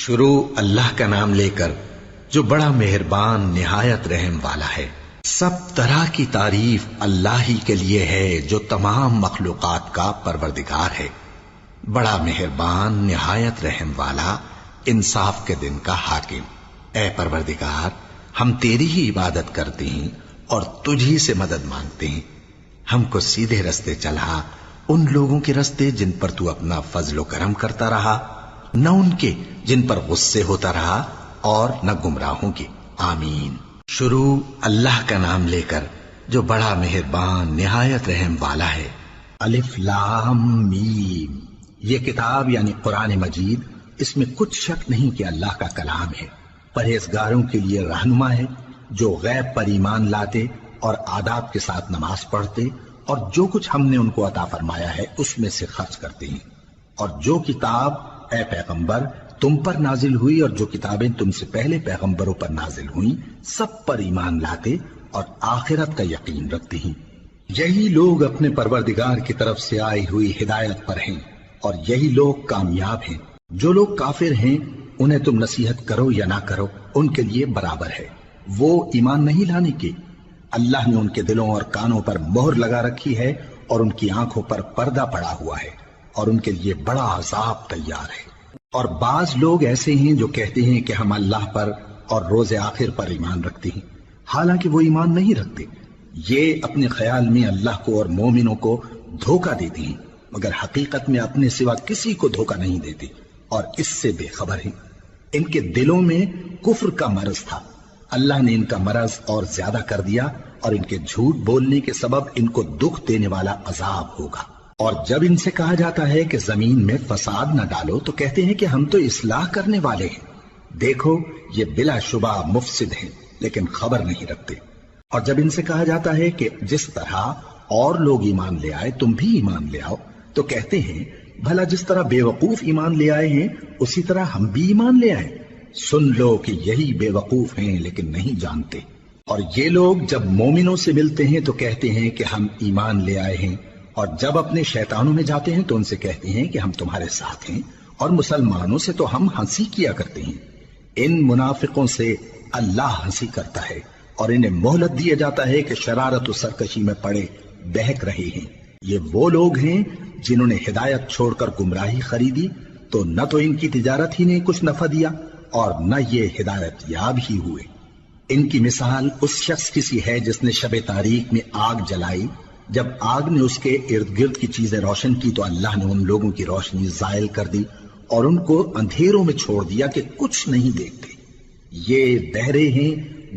شروع اللہ کا نام لے کر جو بڑا مہربان نہایت رحم والا ہے۔ سب طرح کی تعریف اللہ ہی کے لیے ہے جو تمام مخلوقات کا پروردگار ہے، بڑا مہربان نہایت رحم والا، انصاف کے دن کا حاکم۔ اے پروردگار، ہم تیری ہی عبادت کرتے ہیں اور تجھی سے مدد مانگتے ہیں۔ ہم کو سیدھے رستے چلا، ان لوگوں کے رستے جن پر تو اپنا فضل و کرم کرتا رہا، نہ ان کے جن پر غصے ہوتا رہا، اور نہ گمراہوں کے۔ آمین۔ شروع اللہ کا نام لے کر جو بڑا مہربان نہایت رحم والا ہے۔ الف لام میم۔ یہ کتاب یعنی قرآن مجید، اس میں کچھ شک نہیں کہ اللہ کا کلام ہے، پرہیزگاروں کے لیے رہنما ہے، جو غیب پر ایمان لاتے اور آداب کے ساتھ نماز پڑھتے اور جو کچھ ہم نے ان کو عطا فرمایا ہے اس میں سے خرچ کرتے ہیں، اور جو کتاب اے پیغمبر تم پر نازل ہوئی اور جو کتابیں تم سے پہلے پیغمبروں پر نازل ہوئیں سب پر ایمان لاتے اور آخرت کا یقین رکھتے ہیں۔ یہی لوگ اپنے پروردگار کی طرف سے آئی ہوئی ہدایت پر ہیں اور یہی لوگ کامیاب ہیں۔ جو لوگ کافر ہیں انہیں تم نصیحت کرو یا نہ کرو ان کے لیے برابر ہے، وہ ایمان نہیں لانے کے۔ اللہ نے ان کے دلوں اور کانوں پر مہر لگا رکھی ہے اور ان کی آنکھوں پر پردہ پڑا ہوا ہے اور ان کے لیے بڑا عذاب تیار ہے۔ اور بعض لوگ ایسے ہیں جو کہتے ہیں کہ ہم اللہ پر اور روز آخر پر ایمان رکھتے ہیں، حالانکہ وہ ایمان نہیں رکھتے۔ یہ اپنے خیال میں اللہ کو اور مومنوں کو دھوکہ دیتے ہیں، مگر حقیقت میں اپنے سوا کسی کو دھوکہ نہیں دیتے اور اس سے بے خبر ہیں۔ ان کے دلوں میں کفر کا مرض تھا، اللہ نے ان کا مرض اور زیادہ کر دیا اور ان کے جھوٹ بولنے کے سبب ان کو دکھ دینے والا عذاب ہوگا۔ اور جب ان سے کہا جاتا ہے کہ زمین میں فساد نہ ڈالو تو کہتے ہیں کہ ہم تو اصلاح کرنے والے ہیں۔ دیکھو یہ بلا شبہ مفسد ہیں لیکن خبر نہیں رکھتے۔ اور جب ان سے کہا جاتا ہے کہ جس طرح اور لوگ ایمان لے آئے تم بھی ایمان لے آؤ تو کہتے ہیں بھلا جس طرح بے وقوف ایمان لے آئے ہیں اسی طرح ہم بھی ایمان لے آئے۔ سن لو کہ یہی بے وقوف ہیں لیکن نہیں جانتے۔ اور یہ لوگ جب مومنوں سے ملتے ہیں تو کہتے ہیں کہ ہم ایمان لے آئے ہیں، اور جب اپنے شیطانوں میں جاتے ہیں تو ان سے کہتے ہیں کہ ہم تمہارے ساتھ ہیں، اور مسلمانوں سے تو ہم ہنسی کیا کرتے ہیں۔ ان منافقوں سے اللہ ہنسی کرتا ہے اور انہیں مہلت دیا جاتا ہے کہ شرارت و سرکشی میں پڑے بہک رہے ہیں۔ یہ وہ لوگ ہیں جنہوں نے ہدایت چھوڑ کر گمراہی خریدی، تو نہ تو ان کی تجارت ہی نے کچھ نفع دیا اور نہ یہ ہدایت یاب ہی ہوئے۔ ان کی مثال اس شخص کی سی ہے جس نے شب تاریک میں آگ جلائی، جب آگ نے اس کے ارد گرد کی چیزیں روشن کی تو اللہ نے ان لوگوں کی روشنی زائل کر دی اور ان کو اندھیروں میں چھوڑ دیا کہ کچھ نہیں دیکھتے۔ یہ بہرے ہیں،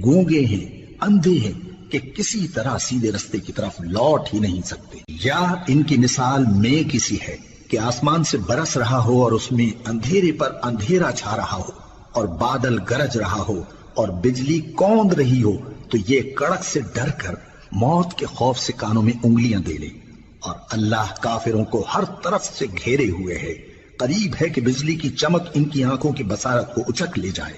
گونگے ہیں، اندھے ہیں کہ کسی طرح سیدھے رستے کی طرف لوٹ ہی نہیں سکتے۔ یا ان کی مثال میں کسی ہے کہ آسمان سے برس رہا ہو اور اس میں اندھیرے پر اندھیرا چھا رہا ہو اور بادل گرج رہا ہو اور بجلی کوند رہی ہو، تو یہ کڑک سے ڈر کر موت کے خوف سے کانوں میں انگلیاں دے لے۔ اور اللہ کافروں کو ہر طرف سے گھیرے ہوئے ہے، قریب ہے کہ بجلی کی چمک ان کی آنکھوں کی بصارت کو اچک لے جائے۔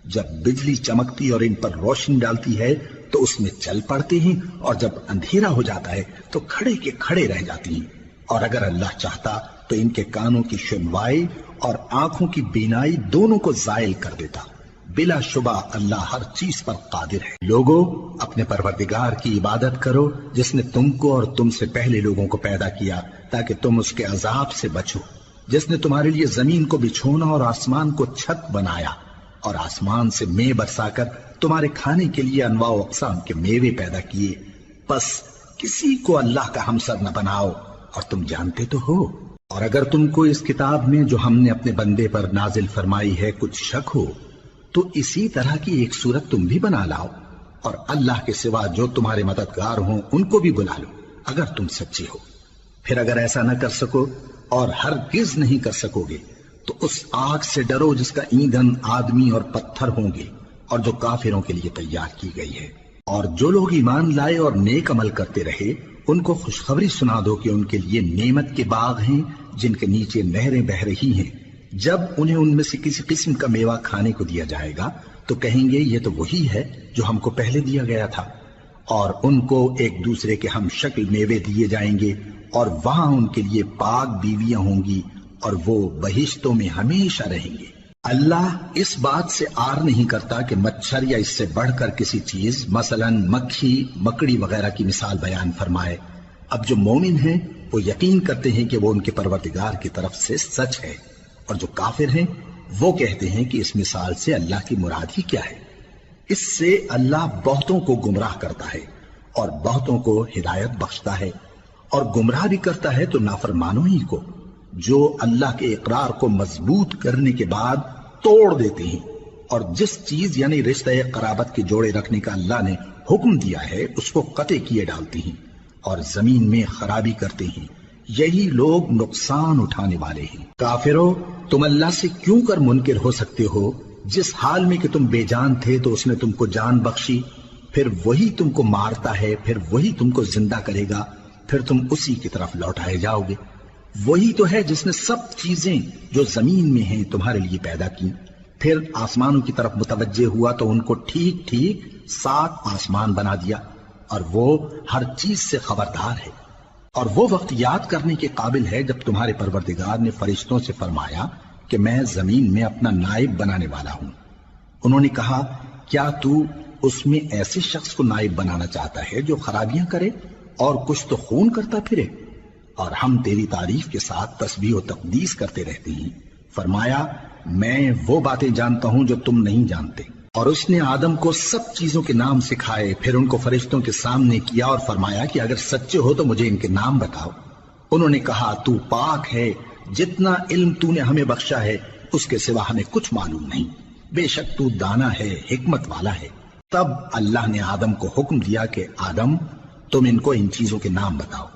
جب بجلی چمکتی اور ان پر روشنی ڈالتی ہے تو اس میں چل پڑتے ہیں، اور جب اندھیرا ہو جاتا ہے تو کھڑے کے کھڑے رہ جاتی ہیں۔ اور اگر اللہ چاہتا تو ان کے کانوں کی سنوائی اور آنکھوں کی بینائی دونوں کو زائل کر دیتا۔ بلا شبہ اللہ ہر چیز پر قادر ہے۔ لوگو اپنے پروردگار کی عبادت کرو جس نے تم کو اور تم سے پہلے لوگوں کو پیدا کیا تاکہ تم اس کے عذاب سے بچو، جس نے تمہارے لیے زمین کو بچھونا اور آسمان کو چھت بنایا، اور آسمان سے مے برسا کر تمہارے کھانے کے لیے انواع و اقسام کے میوے پیدا کیے۔ پس کسی کو اللہ کا ہمسر نہ بناؤ، اور تم جانتے تو ہو۔ اور اگر تم کو اس کتاب میں جو ہم نے اپنے بندے پر نازل فرمائی ہے کچھ شک ہو تو اسی طرح کی ایک صورت تم بھی بنا لاؤ، اور اللہ کے سوا جو تمہارے مددگار ہوں ان کو بھی بلا لو اگر تم سچے ہو۔ پھر اگر ایسا نہ کر سکو اور ہرگز نہیں کر سکو گے تو اس آگ سے ڈرو جس کا ایندھن آدمی اور پتھر ہوں گے اور جو کافروں کے لیے تیار کی گئی ہے۔ اور جو لوگ ایمان لائے اور نیک عمل کرتے رہے ان کو خوشخبری سنا دو کہ ان کے لیے نعمت کے باغ ہیں جن کے نیچے نہریں بہہ رہی ہیں۔ جب انہیں ان میں سے کسی قسم کا میوہ کھانے کو دیا جائے گا تو کہیں گے یہ تو وہی ہے جو ہم کو پہلے دیا گیا تھا، اور ان کو ایک دوسرے کے ہم شکل میوے دیے جائیں گے، اور وہاں ان کے لیے پاک بیویاں ہوں گی اور وہ بہشتوں میں ہمیشہ رہیں گے۔ اللہ اس بات سے آر نہیں کرتا کہ مچھر یا اس سے بڑھ کر کسی چیز مثلاً مکھی مکڑی وغیرہ کی مثال بیان فرمائے۔ اب جو مومن ہیں وہ یقین کرتے ہیں کہ وہ ان کے پروردگار کی طرف سے سچ ہے، اور جو کافر ہیں وہ کہتے ہیں کہ اس مثال سے اللہ کی مراد ہی کیا ہے۔ اس سے اللہ بہتوں کو گمراہ کرتا ہے اور بہتوں کو ہدایت بخشتا ہے، اور گمراہ بھی کرتا ہے تو نافرمانوں ہی کو، جو اللہ کے اقرار کو مضبوط کرنے کے بعد توڑ دیتے ہیں، اور جس چیز یعنی رشتہ قرابت کے جوڑے رکھنے کا اللہ نے حکم دیا ہے اس کو قطع کیے ڈالتے ہیں اور زمین میں خرابی کرتے ہیں۔ یہی لوگ نقصان اٹھانے والے ہیں۔ کافرو، تم اللہ سے کیوں کر منکر ہو سکتے ہو؟ جس حال میں کہ تم بے جان تھے تو اس نے تم کو جان بخشی، پھر وہی تم کو مارتا ہے، پھر وہی تم کو زندہ کرے گا، پھر تم اسی کی طرف لوٹائے جاؤ گے۔ وہی تو ہے جس نے سب چیزیں جو زمین میں ہیں تمہارے لیے پیدا کی، پھر آسمانوں کی طرف متوجہ ہوا تو ان کو ٹھیک ٹھیک 7 آسمان بنا دیا، اور وہ ہر چیز سے خبردار ہے۔ اور وہ وقت یاد کرنے کے قابل ہے جب تمہارے پروردگار نے فرشتوں سے فرمایا کہ میں زمین میں اپنا نائب بنانے والا ہوں۔ انہوں نے کہا، کیا تو اس میں ایسے شخص کو نائب بنانا چاہتا ہے جو خرابیاں کرے اور کچھ تو خون کرتا پھرے؟ اور ہم تیری تعریف کے ساتھ تسبیح و تقدیس کرتے رہتے ہیں۔ فرمایا، میں وہ باتیں جانتا ہوں جو تم نہیں جانتے۔ اور اس نے آدم کو سب چیزوں کے نام سکھائے، پھر ان کو فرشتوں کے سامنے کیا اور فرمایا کہ اگر سچے ہو تو مجھے ان کے نام بتاؤ۔ انہوں نے کہا، تو پاک ہے، جتنا علم تو نے ہمیں بخشا ہے اس کے سوا ہمیں کچھ معلوم نہیں، بے شک تو دانا ہے، حکمت والا ہے۔ تب اللہ نے آدم کو حکم دیا کہ آدم، تم ان کو ان چیزوں کے نام بتاؤ۔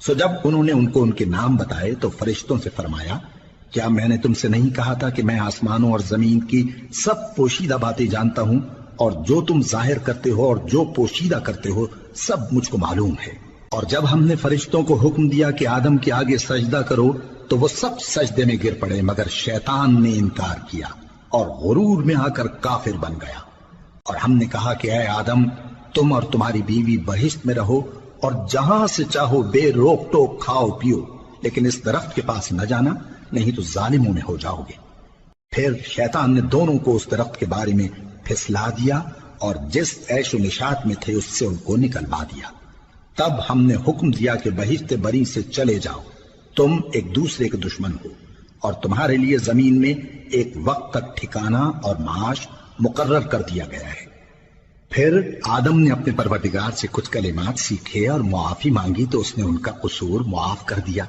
سو جب انہوں نے ان کو ان کے نام بتائے تو فرشتوں سے فرمایا، کیا میں نے تم سے نہیں کہا تھا کہ میں آسمانوں اور زمین کی سب پوشیدہ باتیں جانتا ہوں، اور جو تم ظاہر کرتے ہو اور جو پوشیدہ کرتے ہو سب مجھ کو معلوم ہے۔ اور جب ہم نے فرشتوں کو حکم دیا کہ آدم کے آگے سجدہ کرو تو وہ سب سجدے میں گر پڑے مگر شیطان نے انکار کیا اور غرور میں آ کر کافر بن گیا۔ اور ہم نے کہا کہ اے آدم، تم اور تمہاری بیوی بہشت میں رہو اور جہاں سے چاہو بے روک ٹوک کھاؤ پیو، لیکن اس درخت کے پاس نہ جانا، نہیں تو ظالموں میں ہو جاؤ گے۔ پھر شیطان نے دونوں کو اس درخت کے بارے میں پھسلا دیا اور جس عیش و نشاط میں تھے اس سے ان کو نکلوا دیا۔ تب ہم نے حکم دیا کہ بہشت بری سے چلے جاؤ، تم ایک دوسرے کے دشمن ہو، اور تمہارے لیے زمین میں ایک وقت تک ٹھکانہ اور معاش مقرر کر دیا گیا ہے۔ پھر آدم نے اپنے پروردگار سے کچھ کلمات سیکھے اور معافی مانگی تو اس نے ان کا قصور معاف کر دیا۔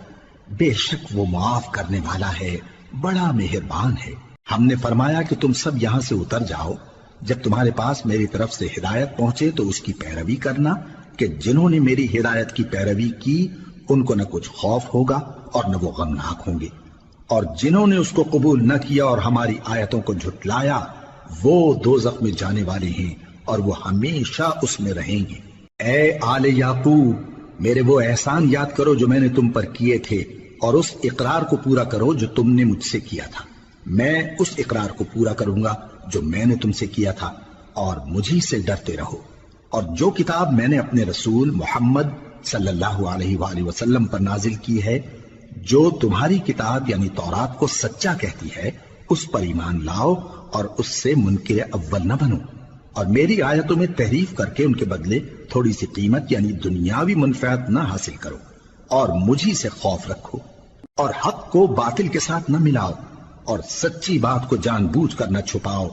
بے شک وہ معاف کرنے والا ہے، بڑا مہربان ہے۔ ہم نے فرمایا کہ تم سب یہاں سے اتر جاؤ، جب تمہارے پاس میری طرف سے ہدایت پہنچے تو اس کی پیروی کرنا، کہ جنہوں نے میری ہدایت کی پیروی کی ان کو نہ کچھ خوف ہوگا اور نہ وہ غمناک ہوں گے، اور جنہوں نے اس کو قبول نہ کیا اور ہماری آیتوں کو جھٹلایا وہ دوزخ میں جانے والے ہیں اور وہ ہمیشہ اس میں رہیں گے۔ اے آل یعقوب، میرے وہ احسان یاد کرو جو میں نے تم پر کیے تھے، اور اس اقرار کو پورا کرو جو تم نے مجھ سے کیا تھا۔ میں اس اقرار کو پورا کروں گا جو میں نے تم سے کیا تھا، اور مجھی سے ڈرتے رہو۔ اور جو کتاب میں نے اپنے رسول محمد صلی اللہ علیہ وآلہ وسلم پر نازل کی ہے، جو تمہاری کتاب یعنی تورات کو سچا کہتی ہے، اس پر ایمان لاؤ اور اس سے منکر اول نہ بنو، اور میری آیتوں میں تحریف کر کے ان کے بدلے تھوڑی سی قیمت یعنی دنیاوی منفعت نہ حاصل کرو، اور مجھی سے خوف رکھو، اور حق کو باطل کے ساتھ نہ ملاؤ، اور سچی بات کو جان بوجھ کر نہ چھپاؤ،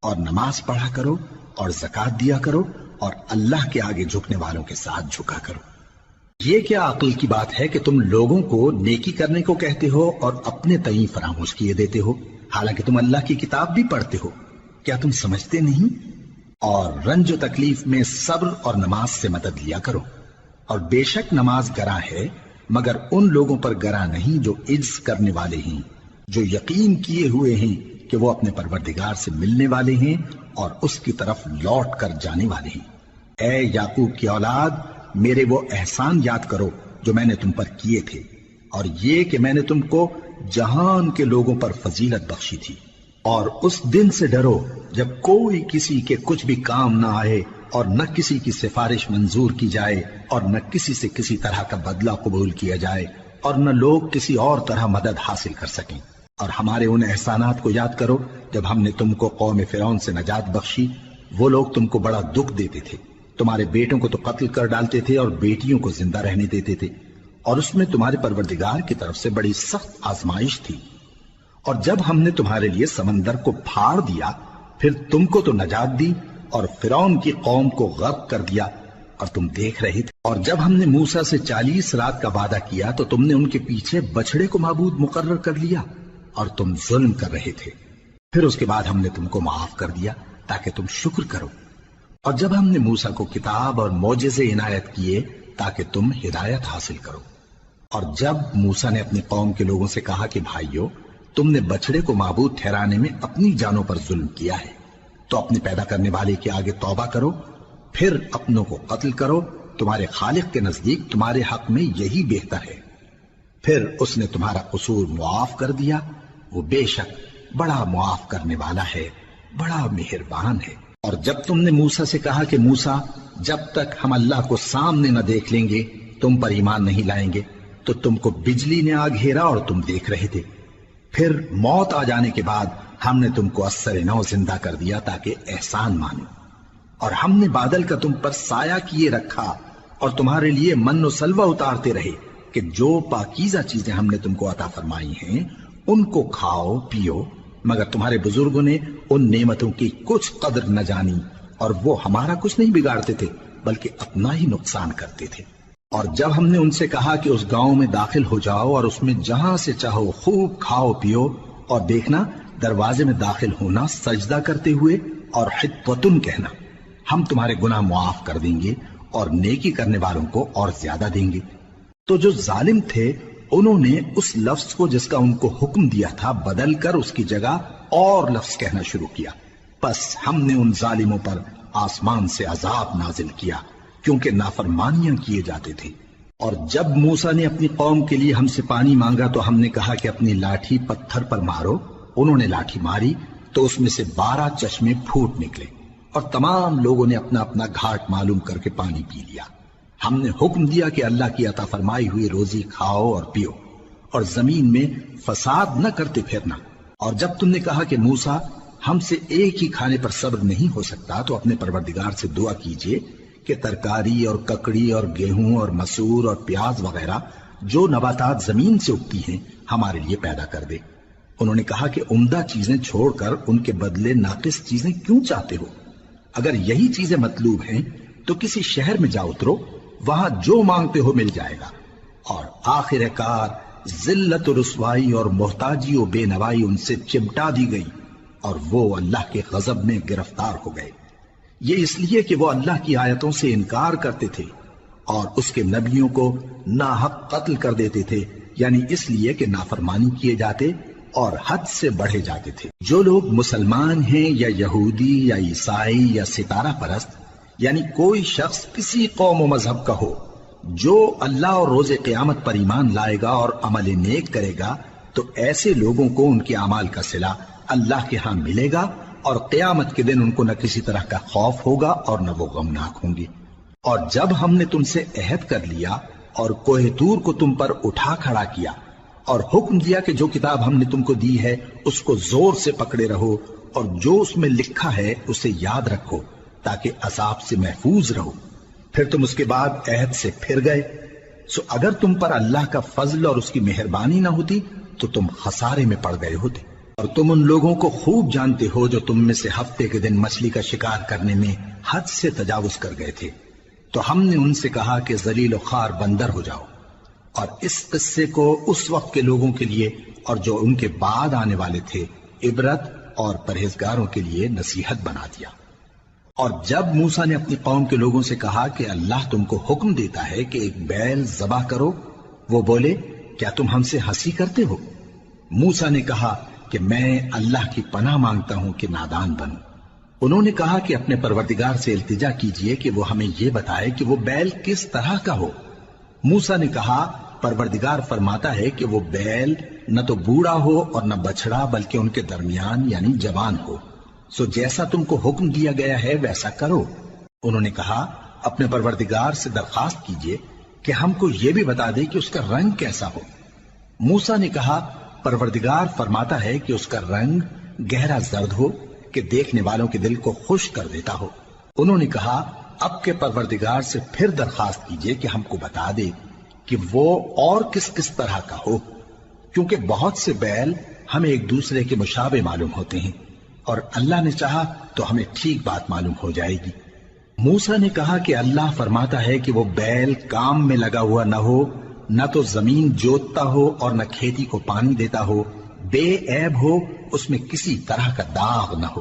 اور نماز پڑھا کرو اور زکوٰۃ دیا کرو، اور اللہ کے آگے جھکنے والوں کے ساتھ جھکا کرو۔ یہ کیا عقل کی بات ہے کہ تم لوگوں کو نیکی کرنے کو کہتے ہو اور اپنے تئیں فراموش کیے دیتے ہو، حالانکہ تم اللہ کی کتاب بھی پڑھتے ہو؟ کیا تم سمجھتے نہیں؟ اور رنج و تکلیف میں صبر اور نماز سے مدد لیا کرو، اور بے شک نماز گراں ہے مگر ان لوگوں پر گراں نہیں جو عجز کرنے والے ہیں، جو یقین کیے ہوئے ہیں کہ وہ اپنے پروردگار سے ملنے والے ہیں اور اس کی طرف لوٹ کر جانے والے ہیں۔ اے یعقوب کی اولاد، میرے وہ احسان یاد کرو جو میں نے تم پر کیے تھے، اور یہ کہ میں نے تم کو جہان کے لوگوں پر فضیلت بخشی تھی۔ اور اس دن سے ڈرو جب کوئی کسی کے کچھ بھی کام نہ آئے، اور نہ کسی کی سفارش منظور کی جائے، اور نہ کسی سے کسی طرح کا بدلہ قبول کیا جائے، اور نہ لوگ کسی اور طرح مدد حاصل کر سکیں۔ اور ہمارے ان احسانات کو یاد کرو جب ہم نے تم کو قوم فرعون سے نجات بخشی۔ وہ لوگ تم کو بڑا دکھ دیتے تھے، تمہارے بیٹوں کو تو قتل کر ڈالتے تھے اور بیٹیوں کو زندہ رہنے دیتے تھے، اور اس میں تمہارے پروردگار کی طرف سے بڑی سخت آزمائش تھی۔ اور جب ہم نے تمہارے لیے سمندر کو پھاڑ دیا، پھر تم کو تو نجات دی اور فرعون کی قوم کو غرق کر دیا، اور تم دیکھ رہے تھے۔ اور جب ہم نے موسیٰ سے 40 رات کا وعدہ کیا تو تم نے ان کے پیچھے بچڑے کو معبود مقرر کر لیا اور تم ظلم کر رہے تھے۔ پھر اس کے بعد ہم نے تم کو معاف کر دیا تاکہ تم شکر کرو۔ اور جب ہم نے موسیٰ کو کتاب اور معجزے عنایت کیے تاکہ تم ہدایت حاصل کرو۔ اور جب موسیٰ نے اپنی قوم کے لوگوں سے کہا کہ بھائیو، تم نے بچڑے کو معبود ٹھہرانے میں اپنی جانوں پر ظلم کیا ہے، تو اپنے پیدا کرنے والے کے آگے توبہ کرو، پھر اپنوں کو قتل کرو، تمہارے خالق کے نزدیک تمہارے حق میں یہی بہتر ہے۔ پھر اس نے تمہارا قصور معاف کر دیا، وہ بے شک بڑا معاف کرنے والا ہے، بڑا مہربان ہے۔ اور جب تم نے موسیٰ سے کہا کہ موسیٰ، جب تک ہم اللہ کو سامنے نہ دیکھ لیں گے تم پر ایمان نہیں لائیں گے، تو تم کو بجلی نے آ گھیرا اور تم دیکھ رہے تھے۔ پھر موت آ جانے کے بعد ہم نے تم کو اثر نو زندہ کر دیا تاکہ احسان مانو۔ اور ہم نے بادل کا تم پر سایہ کیے رکھا اور تمہارے لیے من و سلوہ اتارتے رہے کہ جو پاکیزہ چیزیں ہم نے تم کو عطا فرمائی ہیں ان کو کھاؤ پیو، مگر تمہارے بزرگوں نے ان نعمتوں کی کچھ قدر نہ جانی، اور وہ ہمارا کچھ نہیں بگاڑتے تھے بلکہ اپنا ہی نقصان کرتے تھے۔ اور جب ہم نے ان سے کہا کہ اس گاؤں میں داخل ہو جاؤ اور اس میں جہاں سے چاہو خوب کھاؤ پیو، اور دیکھنا دروازے میں داخل ہونا سجدہ کرتے ہوئے اور حطوتن کہنا، ہم تمہارے گناہ معاف کر دیں گے اور نیکی کرنے والوں کو اور زیادہ دیں گے۔ تو جو ظالم تھے انہوں نے اس لفظ کو جس کا ان کو حکم دیا تھا بدل کر اس کی جگہ اور لفظ کہنا شروع کیا، پس ہم نے ان ظالموں پر آسمان سے عذاب نازل کیا کیونکہ نافرمانیاں کیے جاتے تھے۔ اور جب موسیٰ نے اپنی قوم کے لیے ہم سے پانی مانگا تو ہم نے کہا کہ اپنی لاٹھی پتھر پر مارو۔ انہوں نے لاٹھی ماری تو اس میں سے 12 چشمے پھوٹ نکلے، اور تمام لوگوں نے اپنا اپنا گھاٹ معلوم کر کے پانی پی لیا۔ ہم نے حکم دیا کہ اللہ کی عطا فرمائی ہوئی روزی کھاؤ اور پیو، اور زمین میں فساد نہ کرتے پھرنا۔ اور جب تم نے کہا کہ موسیٰ، ہم سے ایک ہی کھانے پر صبر نہیں ہو سکتا، تو اپنے پروردگار سے دعا کیجئے کہ ترکاری اور ککڑی اور گیہوں اور مسور اور پیاز وغیرہ جو نباتات زمین سے اگتی ہیں ہمارے لیے پیدا کر دے۔ انہوں نے کہا کہ عمدہ چیزیں چھوڑ کر ان کے بدلے ناقص چیزیں کیوں چاہتے ہو؟ اگر یہی چیزیں مطلوب ہیں تو کسی شہر میں جا اترو، وہاں جو مانگتے ہو مل جائے گا۔ اور آخر کار ذلت و رسوائی اور محتاجی و بے نوائی ان سے چمٹا دی گئی، اور وہ اللہ کے غضب میں گرفتار ہو گئے۔ یہ اس لیے کہ وہ اللہ کی آیتوں سے انکار کرتے تھے اور اس کے نبیوں کو ناحق قتل کر دیتے تھے، یعنی اس لیے کہ نافرمانی کیے جاتے اور حد سے بڑھے جاتے تھے۔ جو لوگ مسلمان ہیں یا یہودی یا عیسائی یا ستارہ پرست، یعنی کوئی شخص کسی قوم و مذہب کا ہو، جو اللہ اور روز قیامت پر ایمان لائے گا اور عمل نیک کرے گا، تو ایسے لوگوں کو ان کے اعمال کا صلہ اللہ کے ہاں ملے گا، اور قیامت کے دن ان کو نہ کسی طرح کا خوف ہوگا اور نہ وہ غمناک ہوں گے۔ اور جب ہم نے تم سے عہد کر لیا اور کوہ طور کو تم پر اٹھا کھڑا کیا اور حکم دیا کہ جو کتاب ہم نے تم کو دی ہے اس کو زور سے پکڑے رہو، اور جو اس میں لکھا ہے اسے یاد رکھو تاکہ عذاب سے محفوظ رہو، پھر تم اس کے بعد عہد سے پھر گئے، سو اگر تم پر اللہ کا فضل اور اس کی مہربانی نہ ہوتی تو تم خسارے میں پڑ گئے ہوتے۔ اور تم ان لوگوں کو خوب جانتے ہو جو تم میں سے ہفتے کے دن مچھلی کا شکار کرنے میں حد سے تجاوز کر گئے تھے، تو ہم نے ان سے کہا کہ ذلیل و خوار بندر ہو جاؤ، اور اس قصے کو اس وقت کے لوگوں کے لیے اور جو ان کے بعد آنے والے تھے عبرت اور پرہیزگاروں کے لیے نصیحت بنا دیا۔ اور جب موسیٰ نے اپنی قوم کے لوگوں سے کہا کہ اللہ تم کو حکم دیتا ہے کہ ایک بیل ذبح کرو، وہ بولے کیا تم ہم سے ہنسی کرتے ہو؟ موسیٰ نے کہا کہ میں اللہ کی پناہ مانگتا ہوں کہ نادان بنوں۔ انہوں نے کہا کہ اپنے پروردگار سے التجا کیجئے کہ وہ ہمیں یہ بتائے کہ وہ بیل کس طرح کا ہو۔ موسیٰ نے کہا پروردگار فرماتا ہے کہ وہ بیل نہ تو بوڑھا ہو اور نہ بچڑا بلکہ ان کے درمیان یعنی جوان ہو، سو جیسا تم کو حکم دیا گیا ہے ویسا کرو۔ انہوں نے کہا اپنے پروردگار سے درخواست کیجئے کہ ہم کو یہ بھی بتا دے کہ اس کا رنگ کیسا ہو۔ موسیٰ نے کہا پروردگار فرماتا ہے کہ اس کا رنگ گہرا زرد ہو کہ دیکھنے والوں کے دل کو خوش کر دیتا ہو۔ انہوں نے کہا اب کے پروردگار سے پھر درخواست کیجئے کہ ہم کو بتا دے کہ وہ اور کس کس طرح کا ہو، کیونکہ بہت سے بیل ہمیں ایک دوسرے کے مشابہ معلوم ہوتے ہیں، اور اللہ نے چاہا تو ہمیں ٹھیک بات معلوم ہو جائے گی۔ موسیٰ نے کہا کہ اللہ فرماتا ہے کہ وہ بیل کام میں لگا ہوا نہ ہو، نہ تو زمین جوتتا ہو اور نہ کھیتی کو پانی دیتا ہو، بے عیب ہو، اس میں کسی طرح کا داغ نہ ہو۔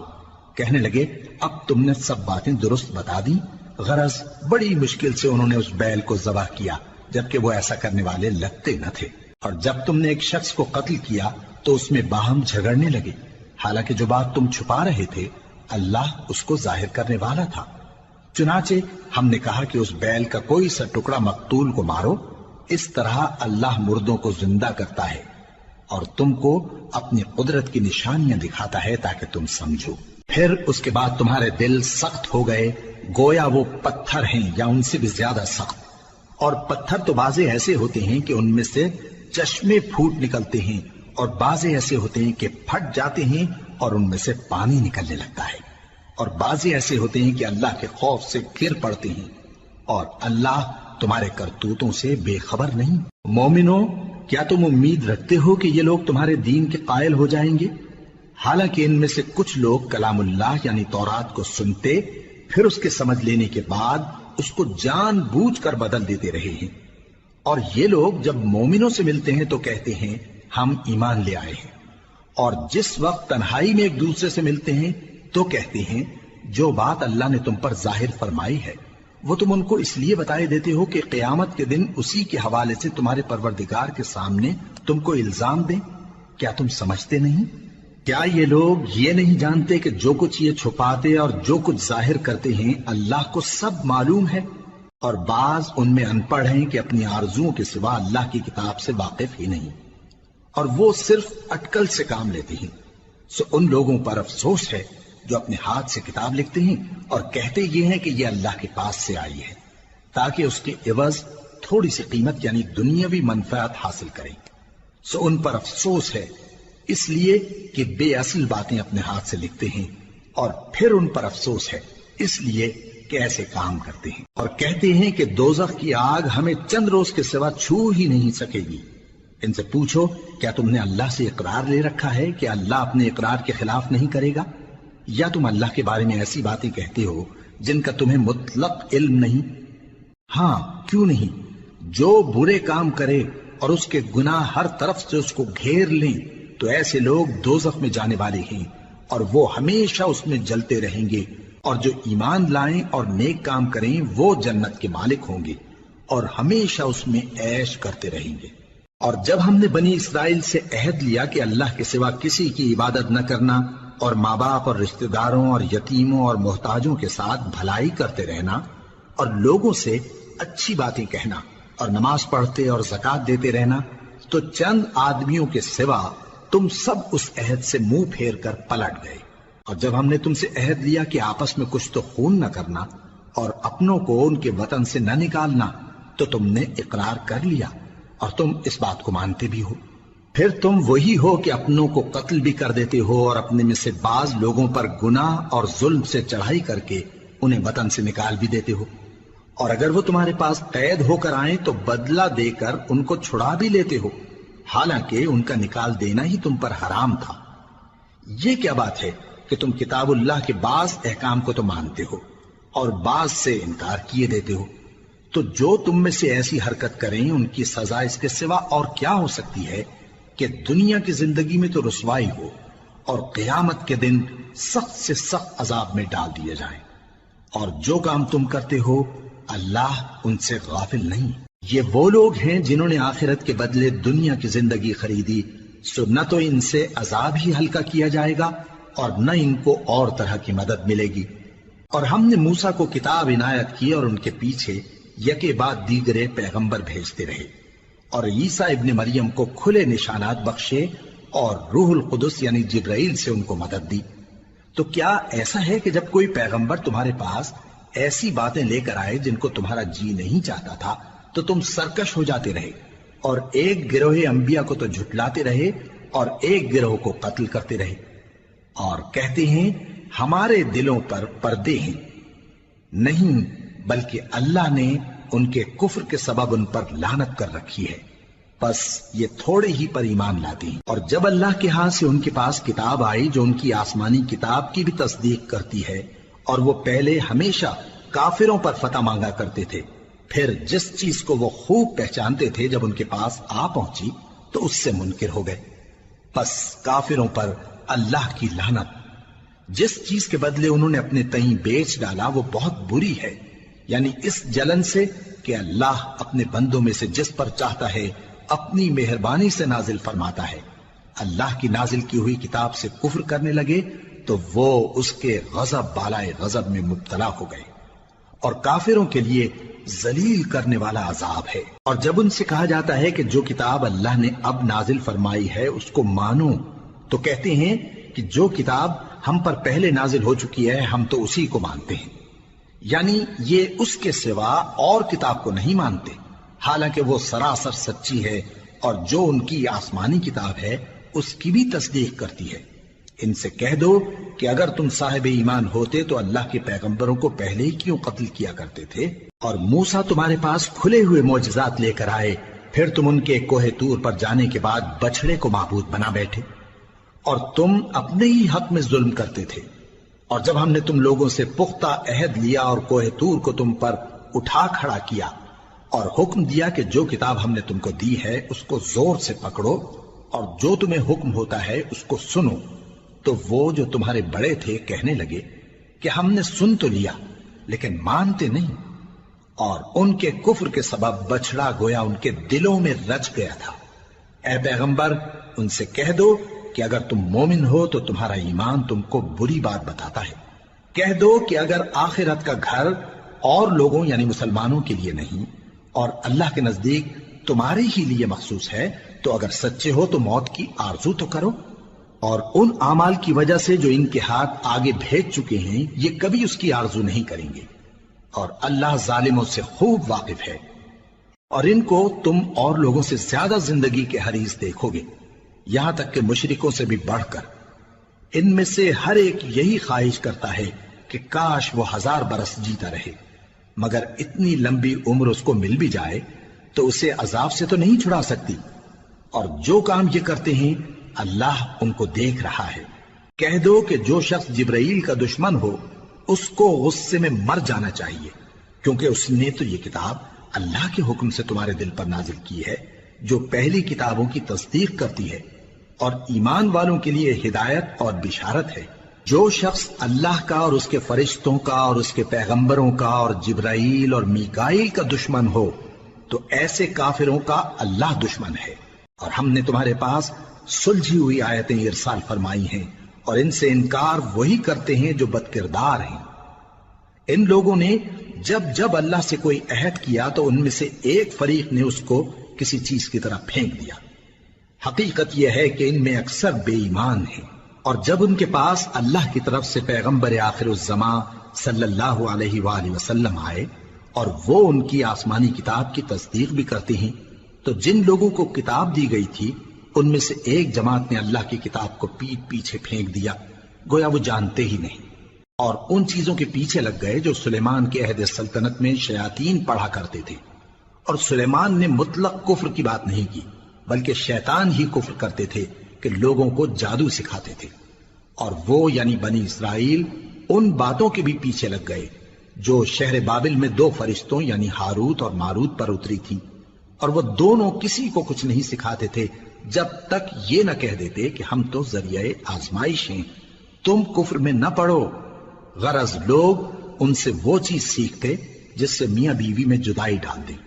کہنے لگے اب تم نے سب باتیں درست بتا دی۔ غرض بڑی مشکل سے انہوں نے اس بیل کو ذبح کیا، جبکہ وہ ایسا کرنے والے لگتے نہ تھے۔ اور جب تم نے ایک شخص کو قتل کیا تو اس میں باہم جھگڑنے لگے، حالانکہ جو بات تم چھپا رہے تھے اللہ اس کو ظاہر کرنے والا تھا۔ چنانچہ ہم نے کہا کہ اس بیل کا کوئی سا ٹکڑا مقتول کو مارو، اس طرح اللہ مردوں کو زندہ کرتا ہے اور تم کو اپنی قدرت کی نشانیاں دکھاتا ہے تاکہ تم سمجھو۔ پھر اس کے بعد تمہارے دل سخت ہو گئے گویا وہ پتھر ہیں یا ان سے بھی زیادہ سخت، اور پتھر تو بعضے ایسے ہوتے ہیں کہ ان میں سے چشمے پھوٹ نکلتے ہیں، اور بعضے ایسے ہوتے ہیں کہ پھٹ جاتے ہیں اور ان میں سے پانی نکلنے لگتا ہے، اور بعضے ایسے ہوتے ہیں کہ اللہ کے خوف سے گر پڑتے ہیں، اور اللہ تمہارے کرتوتوں سے بے خبر نہیں۔ مومنو، کیا تم امید رکھتے ہو کہ یہ لوگ تمہارے دین کے قائل ہو جائیں گے؟ حالانکہ ان میں سے کچھ لوگ کلام اللہ یعنی تورات کو سنتے پھر اس کے سمجھ لینے کے بعد اس کو جان بوجھ کر بدل دیتے رہے ہیں، اور یہ لوگ جب مومنوں سے ملتے ہیں تو کہتے ہیں ہم ایمان لے آئے ہیں، اور جس وقت تنہائی میں ایک دوسرے سے ملتے ہیں تو کہتے ہیں جو بات اللہ نے تم پر ظاہر فرمائی ہے وہ تم ان کو اس لیے بتائے دیتے ہو کہ قیامت کے دن اسی کے حوالے سے تمہارے پروردگار کے سامنے تم کو الزام دیں۔ کیا تم سمجھتے نہیں؟ کیا یہ لوگ یہ نہیں جانتے کہ جو کچھ یہ چھپاتے اور جو کچھ ظاہر کرتے ہیں اللہ کو سب معلوم ہے؟ اور بعض ان میں ان پڑھ ہیں کہ اپنی آرزوؤں کے سوا اللہ کی کتاب سے واقف ہی نہیں، اور وہ صرف اٹکل سے کام لیتے ہیں۔ سو ان لوگوں پر افسوس ہے جو اپنے ہاتھ سے کتاب لکھتے ہیں اور کہتے یہ ہیں کہ یہ اللہ کے پاس سے آئی ہے، تاکہ اس کے عوض تھوڑی سی قیمت یعنی دنیاوی منفعت حاصل کریں۔ سو ان پر افسوس ہے اس لیے کہ بے اصل باتیں اپنے ہاتھ سے لکھتے ہیں، اور پھر ان پر افسوس ہے اس لیے کہ ایسے کام کرتے ہیں، اور کہتے ہیں کہ دوزخ کی آگ ہمیں چند روز کے سوا چھو ہی نہیں سکے گی۔ ان سے پوچھو کیا تم نے اللہ سے اقرار لے رکھا ہے کہ اللہ اپنے اقرار کے خلاف نہیں کرے گا، یا تم اللہ کے بارے میں ایسی باتیں کہتے ہو جن کا تمہیں مطلق علم نہیں؟ ہاں کیوں نہیں، جو برے کام کرے اور اس کے گناہ ہر طرف سے اس کو گھیر لیں تو ایسے لوگ دوزخ میں جانے والے ہیں، اور وہ ہمیشہ اس میں جلتے رہیں گے، اور جو ایمان لائیں اور نیک کام کریں وہ جنت کے مالک ہوں گے اور ہمیشہ اس میں عیش کرتے رہیں گے۔ اور جب ہم نے بنی اسرائیل سے عہد لیا کہ اللہ کے سوا کسی کی عبادت نہ کرنا، اور ماں باپ اور رشتہ داروں اور یتیموں اور محتاجوں کے ساتھ بھلائی کرتے رہنا، اور لوگوں سے اچھی باتیں کہنا، اور نماز پڑھتے اور زکوٰۃ دیتے رہنا، تو چند آدمیوں کے سوا تم سب اس عہد سے منہ پھیر کر پلٹ گئے۔ اور جب ہم نے تم سے عہد لیا کہ آپس میں کچھ تو خون نہ کرنا اور اپنوں کو ان کے وطن سے نہ نکالنا، تو تم نے اقرار کر لیا اور تم اس بات کو مانتے بھی ہو۔ پھر تم وہی ہو کہ اپنوں کو قتل بھی کر دیتے ہو اور اپنے میں سے بعض لوگوں پر گناہ اور ظلم سے چڑھائی کر کے انہیں وطن سے نکال بھی دیتے ہو، اور اگر وہ تمہارے پاس قید ہو کر آئیں تو بدلہ دے کر ان کو چھڑا بھی لیتے ہو، حالانکہ ان کا نکال دینا ہی تم پر حرام تھا۔ یہ کیا بات ہے کہ تم کتاب اللہ کے بعض احکام کو تو مانتے ہو اور بعض سے انکار کیے دیتے ہو؟ تو جو تم میں سے ایسی حرکت کریں ان کی سزا اس کے سوا اور کیا ہو سکتی ہے کہ دنیا کی زندگی میں تو رسوائی ہو اور قیامت کے دن سخت سے سخت عذاب میں ڈال دیے جائیں۔ اور جو کام تم کرتے ہو اللہ ان سے غافل نہیں۔ یہ وہ لوگ ہیں جنہوں نے آخرت کے بدلے دنیا کی زندگی خریدی، سو نہ تو ان سے عذاب ہی ہلکا کیا جائے گا اور نہ ان کو اور طرح کی مدد ملے گی۔ اور ہم نے موسیٰ کو کتاب عنایت کی اور ان کے پیچھے یکے بعد دیگرے پیغمبر بھیجتے رہے، اور عیسیٰ ابن مریم کو کھلے نشانات بخشے اور روح القدس یعنی جبرائیل سے ان کو مدد دی۔ تو کیا ایسا ہے کہ جب کوئی پیغمبر تمہارے پاس ایسی باتیں لے کر آئے جن کو تمہارا جی نہیں چاہتا تھا تو تم سرکش ہو جاتے رہے، اور ایک گروہ انبیاء کو تو جھٹلاتے رہے اور ایک گروہ کو قتل کرتے رہے، اور کہتے ہیں ہمارے دلوں پر پردے ہیں، نہیں بلکہ اللہ نے ان کے کفر کے سبب ان پر لعنت کر رکھی ہے، بس یہ تھوڑے ہی پر ایمان لاتے ہیں۔ اور جب اللہ کے ہاں سے ان کے پاس کتاب آئی جو ان کی آسمانی کتاب کی بھی تصدیق کرتی ہے، اور وہ پہلے ہمیشہ کافروں پر فتح مانگا کرتے تھے، پھر جس چیز کو وہ خوب پہچانتے تھے جب ان کے پاس آ پہنچی تو اس سے منکر ہو گئے، بس کافروں پر اللہ کی لعنت۔ جس چیز کے بدلے انہوں نے اپنے تئیں بیچ ڈالا وہ بہت بری ہے، یعنی اس جلن سے کہ اللہ اپنے بندوں میں سے جس پر چاہتا ہے اپنی مہربانی سے نازل فرماتا ہے۔ اللہ کی نازل کی ہوئی کتاب سے کفر کرنے لگے تو وہ اس کے غضب بالائے غضب میں مبتلا ہو گئے، اور کافروں کے لیے ذلیل کرنے والا عذاب ہے۔ اور جب ان سے کہا جاتا ہے کہ جو کتاب اللہ نے اب نازل فرمائی ہے اس کو مانو، تو کہتے ہیں کہ جو کتاب ہم پر پہلے نازل ہو چکی ہے ہم تو اسی کو مانتے ہیں، یعنی یہ اس کے سوا اور کتاب کو نہیں مانتے، حالانکہ وہ سراسر سچی ہے، اور جو ان کی آسمانی کتاب ہے اس کی بھی تصدیق کرتی ہے۔ ان سے کہہ دو کہ اگر تم صاحب ایمان ہوتے تو اللہ کے پیغمبروں کو پہلے ہی کیوں قتل کیا کرتے تھے؟ اور موسیٰ تمہارے پاس کھلے ہوئے معجزات لے کر آئے، پھر تم ان کے کوہ طور پر جانے کے بعد بچڑے کو معبود بنا بیٹھے، اور تم اپنے ہی حق میں ظلم کرتے تھے۔ اور جب ہم نے تم لوگوں سے پختہ عہد لیا اور کوہ طور کو تم پر اٹھا کھڑا کیا، اور حکم دیا کہ جو کتاب ہم نے تم کو دی ہے اس کو زور سے پکڑو، اور جو تمہیں حکم ہوتا ہے اس کو سنو، تو وہ جو تمہارے بڑے تھے کہنے لگے کہ ہم نے سن تو لیا لیکن مانتے نہیں، اور ان کے کفر کے سبب بچڑا گویا ان کے دلوں میں رچ گیا تھا۔ اے پیغمبر ان سے کہہ دو کہ اگر تم مومن ہو تو تمہارا ایمان تم کو بری بات بتاتا ہے۔ کہہ دو کہ اگر آخرت کا گھر اور لوگوں یعنی مسلمانوں کے لیے نہیں اور اللہ کے نزدیک تمہارے ہی لیے مخصوص ہے تو اگر سچے ہو تو موت کی آرزو تو کرو، اور ان اعمال کی وجہ سے جو ان کے ہاتھ آگے بھیج چکے ہیں یہ کبھی اس کی آرزو نہیں کریں گے، اور اللہ ظالموں سے خوب واقف ہے۔ اور ان کو تم اور لوگوں سے زیادہ زندگی کے حریص دیکھو گے، یہاں تک کہ مشرکوں سے بھی بڑھ کر۔ ان میں سے ہر ایک یہی خواہش کرتا ہے کہ کاش وہ 1000 برس جیتا رہے، مگر اتنی لمبی عمر اس کو مل بھی جائے تو اسے عذاب سے تو نہیں چھڑا سکتی، اور جو کام یہ کرتے ہیں اللہ ان کو دیکھ رہا ہے۔ کہہ دو کہ جو شخص جبرائیل کا دشمن ہو اس کو غصے میں مر جانا چاہیے، کیونکہ اس نے تو یہ کتاب اللہ کے حکم سے تمہارے دل پر نازل کی ہے جو پہلی کتابوں کی تصدیق کرتی ہے، اور ایمان والوں کے لیے ہدایت اور بشارت ہے۔ جو شخص اللہ کا اور اس کے فرشتوں کا اور اس کے پیغمبروں کا اور جبرائیل اور میکائیل کا دشمن ہو تو ایسے کافروں کا اللہ دشمن ہے۔ اور ہم نے تمہارے پاس سلجھی ہوئی آیتیں ارسال فرمائی ہیں، اور ان سے انکار وہی کرتے ہیں جو بد کردار ہیں۔ ان لوگوں نے جب اللہ سے کوئی عہد کیا تو ان میں سے ایک فریق نے اس کو کسی چیز کی طرح پھینک دیا۔ حقیقت یہ ہے کہ ان میں اکثر بے ایمان ہیں، اور جب ان کے پاس اللہ کی طرف سے پیغمبر آخر الزماں صلی اللہ علیہ وآلہ وسلم آئے اور وہ ان کی آسمانی کتاب کی تصدیق بھی کرتے ہیں، تو جن لوگوں کو کتاب دی گئی تھی ان میں سے ایک جماعت نے اللہ کی کتاب کو پیٹ پیچھے پھینک دیا، گویا وہ جانتے ہی نہیں، اور ان چیزوں کے پیچھے لگ گئے جو سلیمان کے عہد سلطنت میں شیاطین پڑھا کرتے تھے۔ اور سلیمان نے مطلق کفر کی بات نہیں کی، بلکہ شیطان ہی کفر کرتے تھے کہ لوگوں کو جادو سکھاتے تھے، اور وہ یعنی بنی اسرائیل ان باتوں کے بھی پیچھے لگ گئے جو شہر بابل میں 2 فرشتوں یعنی ہاروت اور ماروت پر اتری تھی، اور وہ دونوں کسی کو کچھ نہیں سکھاتے تھے جب تک یہ نہ کہہ دیتے کہ ہم تو ذریعہ آزمائش ہیں، تم کفر میں نہ پڑو۔ غرض لوگ ان سے وہ چیز سیکھتے جس سے میاں بیوی میں جدائی ڈال دیں،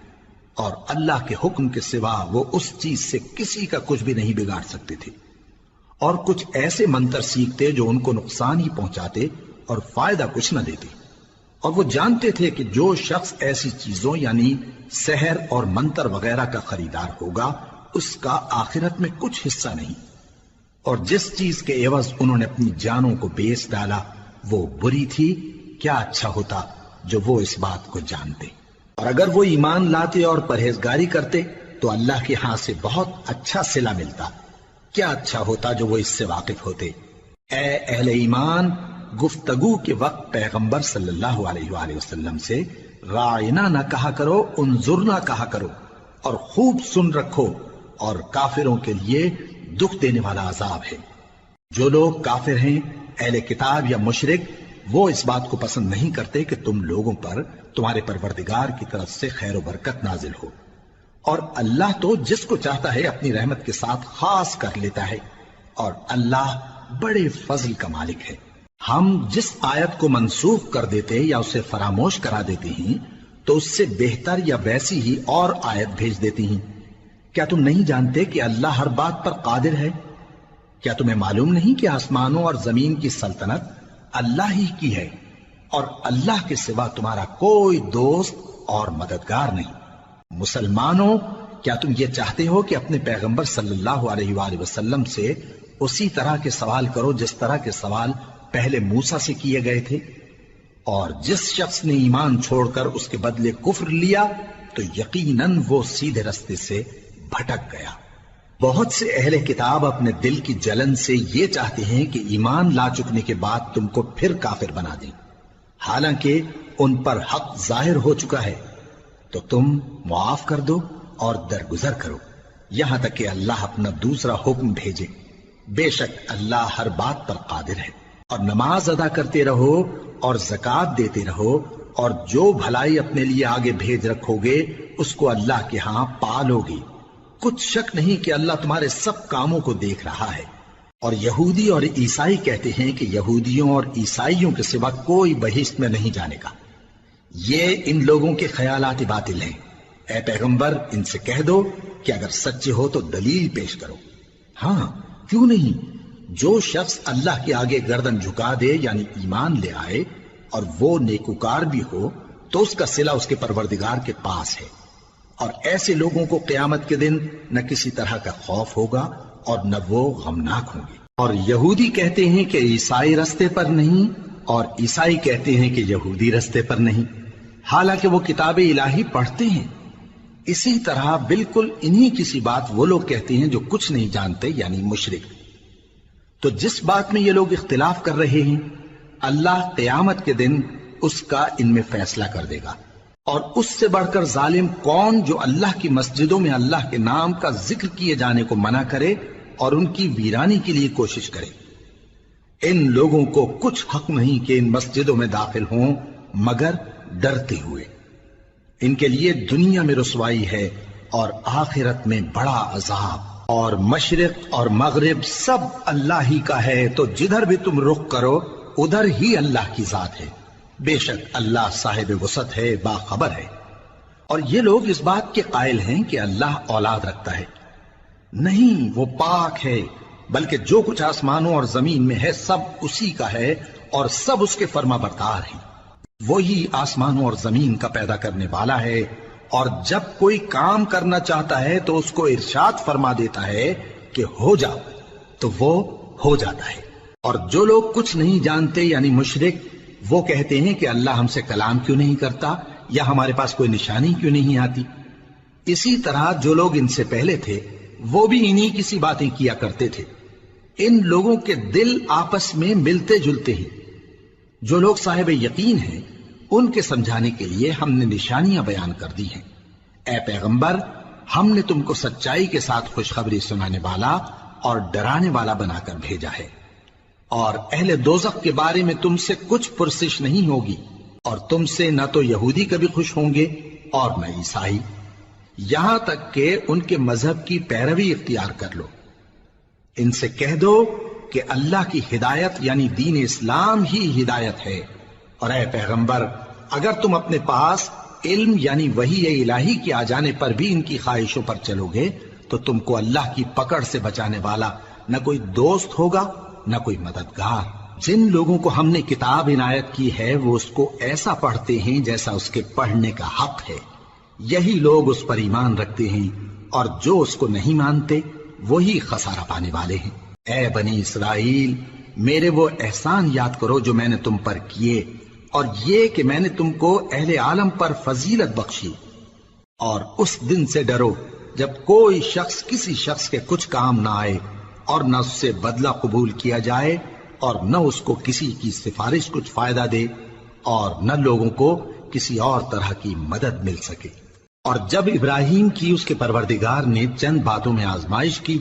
اور اللہ کے حکم کے سوا وہ اس چیز سے کسی کا کچھ بھی نہیں بگاڑ سکتے تھے، اور کچھ ایسے منتر سیکھتے جو ان کو نقصان ہی پہنچاتے اور فائدہ کچھ نہ دیتے، اور وہ جانتے تھے کہ جو شخص ایسی چیزوں یعنی سحر اور منتر وغیرہ کا خریدار ہوگا اس کا آخرت میں کچھ حصہ نہیں، اور جس چیز کے عوض انہوں نے اپنی جانوں کو بیچ ڈالا وہ بری تھی، کیا اچھا ہوتا جو وہ اس بات کو جانتے۔ اور اگر وہ ایمان لاتے اور پرہیزگاری کرتے تو اللہ کے ہاں سے بہت اچھا صلہ ملتا، کیا اچھا ہوتا جو وہ اس سے واقف ہوتے۔ اے اہل ایمان، گفتگو کے وقت پیغمبر صلی اللہ علیہ وآلہ وسلم سے رائنا نہ کہا کرو، انظرنا کہا کرو، اور خوب سن رکھو، اور کافروں کے لیے دکھ دینے والا عذاب ہے۔ جو لوگ کافر ہیں، اہل کتاب یا مشرک، وہ اس بات کو پسند نہیں کرتے کہ تم لوگوں پر تمہارے پروردگار کی طرف سے خیر و برکت نازل ہو، اور اللہ تو جس کو چاہتا ہے اپنی رحمت کے ساتھ خاص کر لیتا ہے، اور اللہ بڑے فضل کا مالک ہے۔ ہم جس آیت کو منسوخ کر دیتے یا اسے فراموش کرا دیتے ہیں تو اس سے بہتر یا ویسی ہی اور آیت بھیج دیتی ہیں۔ کیا تم نہیں جانتے کہ اللہ ہر بات پر قادر ہے؟ کیا تمہیں معلوم نہیں کہ آسمانوں اور زمین کی سلطنت اللہ ہی کی ہے، اور اللہ کے سوا تمہارا کوئی دوست اور مددگار نہیں؟ مسلمانوں، کیا تم یہ چاہتے ہو کہ اپنے پیغمبر صلی اللہ علیہ وآلہ وسلم سے اسی طرح کے سوال کرو جس طرح کے سوال پہلے موسیٰ سے کیے گئے تھے؟ اور جس شخص نے ایمان چھوڑ کر اس کے بدلے کفر لیا تو یقیناً وہ سیدھے رستے سے بھٹک گیا۔ بہت سے اہل کتاب اپنے دل کی جلن سے یہ چاہتے ہیں کہ ایمان لا چکنے کے بعد تم کو پھر کافر بنا دیں، حالانکہ ان پر حق ظاہر ہو چکا ہے۔ تو تم معاف کر دو اور درگزر کرو یہاں تک کہ اللہ اپنا دوسرا حکم بھیجے۔ بے شک اللہ ہر بات پر قادر ہے۔ اور نماز ادا کرتے رہو اور زکوٰۃ دیتے رہو، اور جو بھلائی اپنے لیے آگے بھیج رکھو گے اس کو اللہ کے ہاں پالو گے۔ کچھ شک نہیں کہ اللہ تمہارے سب کاموں کو دیکھ رہا ہے۔ اور یہودی اور عیسائی کہتے ہیں کہ یہودیوں اور عیسائیوں کے سوا کوئی بہشت میں نہیں جانے گا۔ یہ ان لوگوں کے خیالات باطل ہیں۔ اے پیغمبر، ان سے کہہ دو کہ اگر سچے ہو تو دلیل پیش کرو۔ ہاں، کیوں نہیں؟ جو شخص اللہ کے آگے گردن جھکا دے، یعنی ایمان لے آئے، اور وہ نیکوکار بھی ہو، تو اس کا صلہ اس کے پروردگار کے پاس ہے۔ اور ایسے لوگوں کو قیامت کے دن نہ کسی طرح کا خوف ہوگا اور نہ وہ غمناک ہوں گے۔ اور یہودی کہتے ہیں کہ عیسائی رستے پر نہیں، اور عیسائی کہتے ہیں کہ یہودی رستے پر نہیں، حالانکہ وہ کتاب الہی پڑھتے ہیں۔ اسی طرح بالکل انہی کسی بات وہ لوگ کہتے ہیں جو کچھ نہیں جانتے، یعنی مشرک۔ تو جس بات میں یہ لوگ اختلاف کر رہے ہیں، اللہ قیامت کے دن اس کا ان میں فیصلہ کر دے گا۔ اور اس سے بڑھ کر ظالم کون جو اللہ کی مسجدوں میں اللہ کے نام کا ذکر کیے جانے کو منع کرے اور ان کی ویرانی کے لیے کوشش کرے۔ ان لوگوں کو کچھ حق نہیں کہ ان مسجدوں میں داخل ہوں مگر ڈرتے ہوئے۔ ان کے لیے دنیا میں رسوائی ہے اور آخرت میں بڑا عذاب۔ اور مشرق اور مغرب سب اللہ ہی کا ہے، تو جدھر بھی تم رخ کرو ادھر ہی اللہ کی ذات ہے۔ بے شک اللہ صاحب وسعت ہے، باخبر ہے۔ اور یہ لوگ اس بات کے قائل ہیں کہ اللہ اولاد رکھتا ہے۔ نہیں، وہ پاک ہے، بلکہ جو کچھ آسمانوں اور زمین میں ہے سب اسی کا ہے، اور سب اس کے فرما بردار ہیں۔ وہی آسمانوں اور زمین کا پیدا کرنے والا ہے، اور جب کوئی کام کرنا چاہتا ہے تو اس کو ارشاد فرما دیتا ہے کہ ہو جا، تو وہ ہو جاتا ہے۔ اور جو لوگ کچھ نہیں جانتے یعنی مشرک، وہ کہتے ہیں کہ اللہ ہم سے کلام کیوں نہیں کرتا، یا ہمارے پاس کوئی نشانی کیوں نہیں آتی۔ اسی طرح جو لوگ ان سے پہلے تھے وہ بھی انہی کسی باتیں کیا کرتے تھے۔ ان لوگوں کے دل آپس میں ملتے جلتے ہیں۔ جو لوگ صاحب یقین ہیں ان کے سمجھانے کے لیے ہم نے نشانیاں بیان کر دی ہیں۔ اے پیغمبر، ہم نے تم کو سچائی کے ساتھ خوشخبری سنانے والا اور ڈرانے والا بنا کر بھیجا ہے۔ اور اہل دوزخ کے بارے میں تم سے کچھ پرسش نہیں ہوگی، اور تم سے نہ تو یہودی کبھی خوش ہوں گے اور نہ عیسائی، یہاں تک کہ ان کے مذہب کی پیروی اختیار کر لو۔ ان سے کہہ دو کہ اللہ کی ہدایت یعنی دین اسلام ہی ہدایت ہے۔ اور اے پیغمبر، اگر تم اپنے پاس علم یعنی وحی الہی کے آ جانے پر بھی ان کی خواہشوں پر چلو گے تو تم کو اللہ کی پکڑ سے بچانے والا نہ کوئی دوست ہوگا نہ کوئی مددگار۔ جن لوگوں کو ہم نے کتاب عنایت کی ہے وہ اس کو ایسا پڑھتے ہیں جیسا اس کے پڑھنے کا حق ہے، یہی لوگ اس پر ایمان رکھتے ہیں، اور جو اس کو نہیں مانتے وہی خسارہ پانے والے ہیں۔ اے بنی اسرائیل، میرے وہ احسان یاد کرو جو میں نے تم پر کیے، اور یہ کہ میں نے تم کو اہل عالم پر فضیلت بخشی۔ اور اس دن سے ڈرو جب کوئی شخص کسی شخص کے کچھ کام نہ آئے، اور نہ اس سے بدلہ قبول کیا جائے اور نہ اس کو کسی کی سفارش کچھ فائدہ دے اور نہ لوگوں کو کسی اور طرح کی مدد مل سکے۔ اور جب ابراہیم کی اس کے پروردگار نے چند باتوں میں آزمائش کی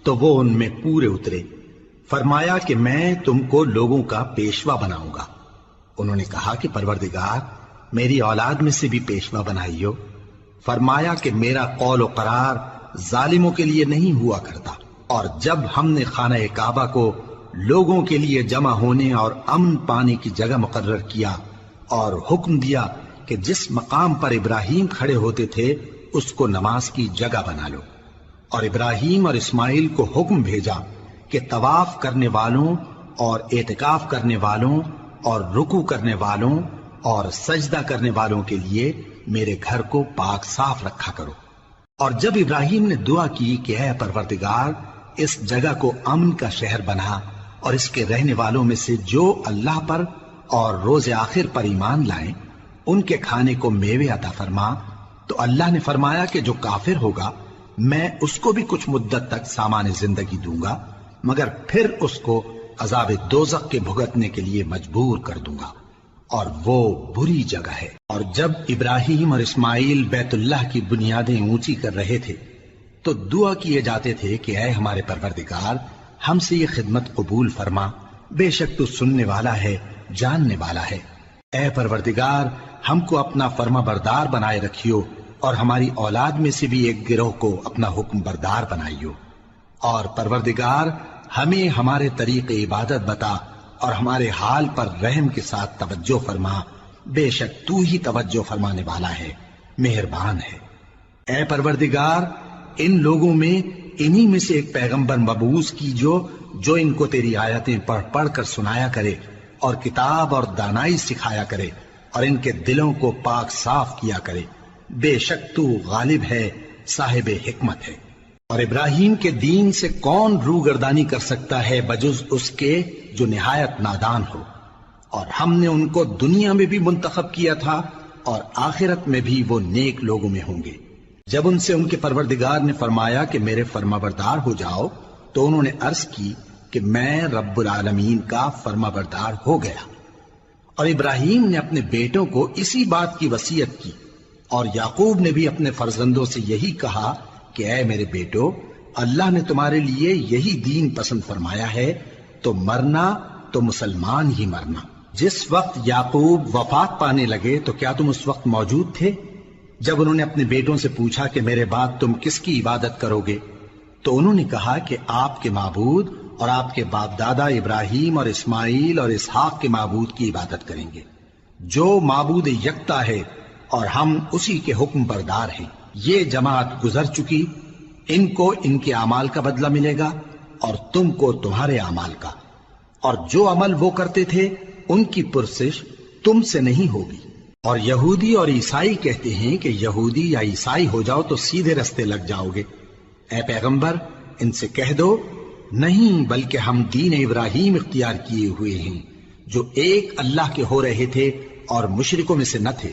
تو وہ ان میں پورے اترے۔ فرمایا کہ میں تم کو لوگوں کا پیشوا بناؤں گا۔ انہوں نے کہا کہ پروردگار میری اولاد میں سے بھی پیشوا بنائیو۔ فرمایا کہ میرا قول و قرار ظالموں کے لیے نہیں ہوا کرتا۔ اور جب ہم نے خانہ کعبہ کو لوگوں کے لیے جمع ہونے اور امن پانے کی جگہ مقرر کیا اور حکم دیا کہ جس مقام پر ابراہیم کھڑے ہوتے تھے اس کو نماز کی جگہ بنا لو، اور ابراہیم اور اسماعیل کو حکم بھیجا کہ طواف کرنے والوں اور اعتکاف کرنے والوں اور رکوع کرنے والوں اور سجدہ کرنے والوں کے لیے میرے گھر کو پاک صاف رکھا کرو۔ اور جب ابراہیم نے دعا کی کہ اے پروردگار اس جگہ کو امن کا شہر بنا اور اس کے رہنے والوں میں سے جو اللہ پر اور روز آخر پر ایمان لائیں ان کے کھانے کو میوے عطا فرما، تو اللہ نے فرمایا کہ جو کافر ہوگا میں اس کو بھی کچھ مدت تک سامان زندگی دوں گا، مگر پھر اس کو عذاب دوزخ کے بھگتنے کے لیے مجبور کر دوں گا، اور وہ بری جگہ ہے۔ اور جب ابراہیم اور اسماعیل بیت اللہ کی بنیادیں اونچی کر رہے تھے تو دعا کیے جاتے تھے کہ اے ہمارے پروردگار ہم سے یہ خدمت قبول فرما، بے شک تو سننے والا ہے، جاننے والا ہے۔ اے پروردگار ہم کو اپنا فرما بردار بنائے رکھیو اور ہماری اولاد میں سے بھی ایک گروہ کو اپنا حکم بردار بنائیو، اور پروردگار ہمیں ہمارے طریق عبادت بتا اور ہمارے حال پر رحم کے ساتھ توجہ فرما، بے شک تو ہی توجہ فرمانے والا ہے، مہربان ہے۔ اے پروردگار ان لوگوں میں انہی میں سے ایک پیغمبر مبعوث کیجو جو ان کو تیری آیتیں پڑھ پڑھ کر سنایا کرے اور کتاب اور دانائی سکھایا کرے اور ان کے دلوں کو پاک صاف کیا کرے، بے شک تو غالب ہے، صاحب حکمت ہے۔ اور ابراہیم کے دین سے کون روگردانی کر سکتا ہے بجز اس کے جو نہایت نادان ہو، اور ہم نے ان کو دنیا میں بھی منتخب کیا تھا اور آخرت میں بھی وہ نیک لوگوں میں ہوں گے۔ جب ان سے ان کے پروردگار نے فرمایا کہ میرے فرما بردار ہو جاؤ تو انہوں نے عرض کی کہ میں رب العالمین کا فرما بردار ہو گیا۔ اور ابراہیم نے اپنے بیٹوں کو اسی بات کی وصیت کی، اور یعقوب نے بھی اپنے فرزندوں سے یہی کہا کہ اے میرے بیٹو اللہ نے تمہارے لیے یہی دین پسند فرمایا ہے، تو مرنا تو مسلمان ہی مرنا۔ جس وقت یعقوب وفات پانے لگے تو کیا تم اس وقت موجود تھے جب انہوں نے اپنے بیٹوں سے پوچھا کہ میرے بعد تم کس کی عبادت کرو گے؟ تو انہوں نے کہا کہ آپ کے معبود اور آپ کے باپ دادا ابراہیم اور اسماعیل اور اسحاق کے معبود کی عبادت کریں گے، جو معبود یکتا ہے اور ہم اسی کے حکم بردار ہیں۔ یہ جماعت گزر چکی، ان کو ان کے اعمال کا بدلہ ملے گا اور تم کو تمہارے اعمال کا، اور جو عمل وہ کرتے تھے ان کی پرسش تم سے نہیں ہوگی۔ اور یہودی اور عیسائی کہتے ہیں کہ یہودی یا عیسائی ہو جاؤ تو سیدھے رستے لگ جاؤ گے۔ اے پیغمبر ان سے کہہ دو نہیں، بلکہ ہم دین ابراہیم اختیار کیے ہوئے ہیں جو ایک اللہ کے ہو رہے تھے اور مشرکوں میں سے نہ تھے۔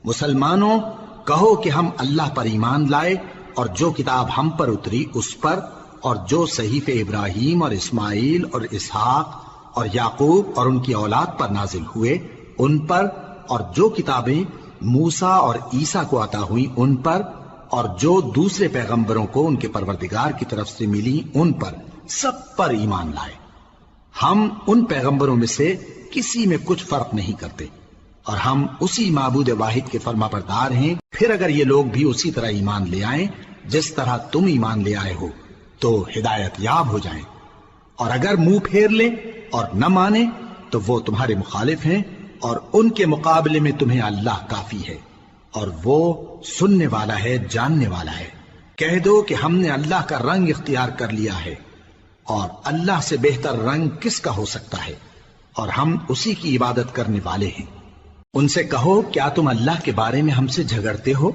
مسلمانوں کہو کہ ہم اللہ پر ایمان لائے اور جو کتاب ہم پر اتری اس پر، اور جو صحیفے ابراہیم اور اسماعیل اور اسحاق اور یعقوب اور ان کی اولاد پر نازل ہوئے ان پر، اور جو کتابیں موسیٰ اور عیسیٰ کو عطا ہوئیں ان پر، اور جو دوسرے پیغمبروں کو ان کے پروردگار کی طرف سے ملی ان پر، سب پر ایمان لائے۔ ہم ان پیغمبروں میں سے کسی میں کچھ فرق نہیں کرتے، اور ہم اسی معبود واحد کے فرما بردار ہیں۔ پھر اگر یہ لوگ بھی اسی طرح ایمان لے آئیں جس طرح تم ایمان لے آئے ہو تو ہدایت یاب ہو جائیں، اور اگر منہ پھیر لیں اور نہ مانیں تو وہ تمہارے مخالف ہیں، اور ان کے مقابلے میں تمہیں اللہ کافی ہے، اور وہ سننے والا ہے، جاننے والا ہے۔ کہہ دو کہ ہم نے اللہ کا رنگ اختیار کر لیا ہے، اور اللہ سے بہتر رنگ کس کا ہو سکتا ہے، اور ہم اسی کی عبادت کرنے والے ہیں۔ ان سے کہو کیا تم اللہ کے بارے میں ہم سے جھگڑتے ہو،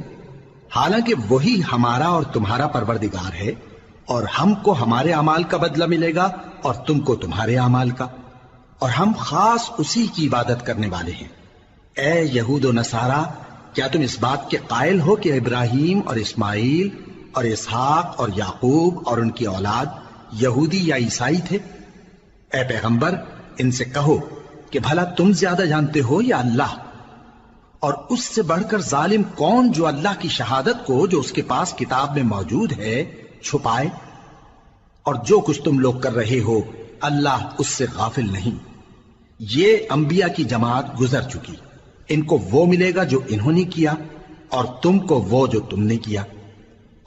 حالانکہ وہی ہمارا اور تمہارا پروردگار ہے، اور ہم کو ہمارے اعمال کا بدلہ ملے گا اور تم کو تمہارے اعمال کا، اور ہم خاص اسی کی عبادت کرنے والے ہیں۔ اے یہود و نصارا کیا تم اس بات کے قائل ہو کہ ابراہیم اور اسماعیل اور اسحاق اور یعقوب اور ان کی اولاد یہودی یا عیسائی تھے؟ اے پیغمبر ان سے کہو کہ بھلا تم زیادہ جانتے ہو یا اللہ؟ اور اس سے بڑھ کر ظالم کون جو اللہ کی شہادت کو جو اس کے پاس کتاب میں موجود ہے چھپائے؟ اور جو کچھ تم لوگ کر رہے ہو اللہ اس سے غافل نہیں۔ یہ انبیاء کی جماعت گزر چکی، ان کو وہ ملے گا جو انہوں نے کیا اور تم کو وہ جو تم نے کیا،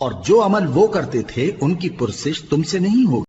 اور جو عمل وہ کرتے تھے ان کی پرسش تم سے نہیں ہوگی۔